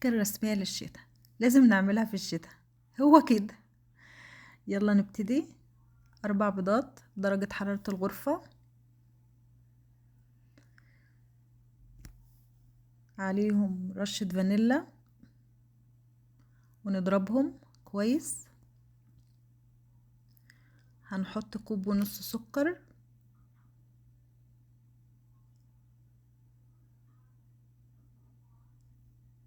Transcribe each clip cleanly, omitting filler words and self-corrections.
الكيكة الرسمية للشتا، لازم نعملها في الشتا. هو كده. يلا نبتدي. 4 بيضات درجة حرارة الغرفة، عليهم رشة فانيلا ونضربهم كويس. هنحط 1.5 كوب سكر،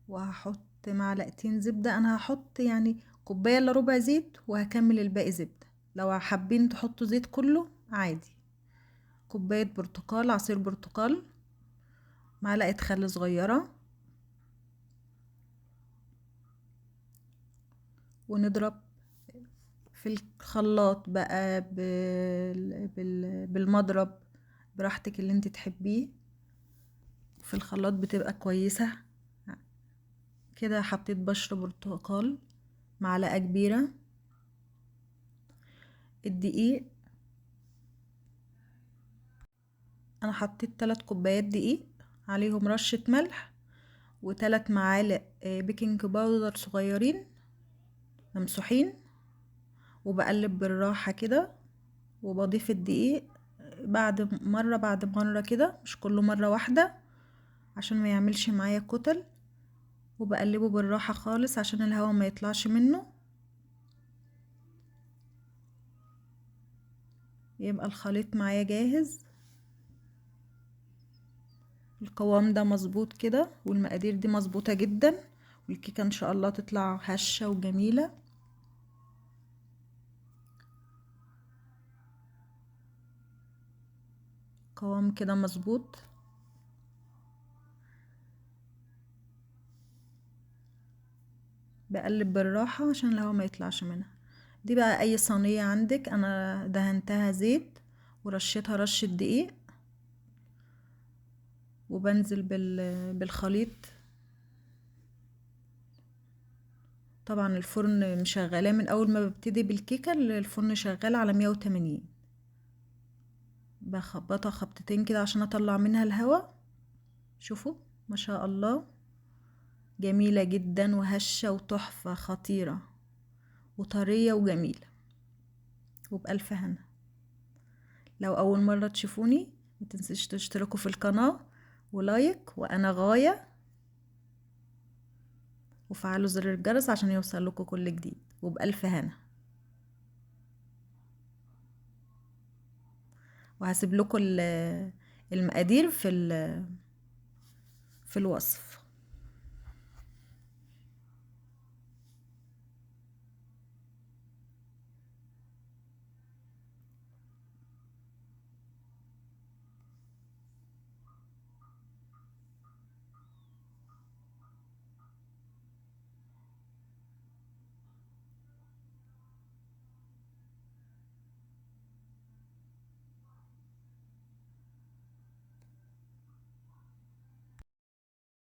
وهحط 2 معلقة زبدة. انا هحط يعني 1 كوباية الا ربع زيت، وهكمل الباقي زبدة. لو حابين تحطوا زيت كله عادي. كوباية برتقال، عصير برتقال، معلقة خل صغيرة، ونضرب في الخلاط بقى بالمضرب براحتك اللي انت تحبيه. في الخلاط بتبقى كويسة كده. حطيت بشر برتقال، معلقة كبيرة. الدقيق انا حطيت 3 كوبايات دقيق، عليهم رشة ملح، و3 معالق بيكنج باودر صغيرين ممسوحين. وبقلب بالراحة كده، وبضيف الدقيق بعد مرة كده، مش كله مرة واحدة عشان ما يعملش معايا كتل. وبقلبه بالراحة خالص عشان الهواء ما يطلعش منه. يبقى الخليط معايا جاهز. القوام ده مظبوط كده، والمقادير دي مظبوطة جدا، والكيكة ان شاء الله تطلع هشة وجميلة. قوام كده مظبوط. بقلب بالراحة عشان الهواء ما يطلعش منها. دي بقى اي صينية عندك، انا دهنتها زيت ورشيتها رشة دقيق، وبنزل بالخليط. طبعا الفرن مشغلاه من اول ما ببتدي بالكيكة، الفرن شغال على 180. بخبطها خبطتين كده عشان اطلع منها الهواء. شوفوا ما شاء الله، جميلة جدا وهشة وتحفة خطيرة وطرية وجميلة، وبألف هنا. لو اول مرة تشوفوني متنسيش تشتركوا في القناة ولايك وانا غاية، وفعلوا زر الجرس عشان يوصل لكم كل جديد، وبألف هنا. وهسيب لكم المقادير في الوصف.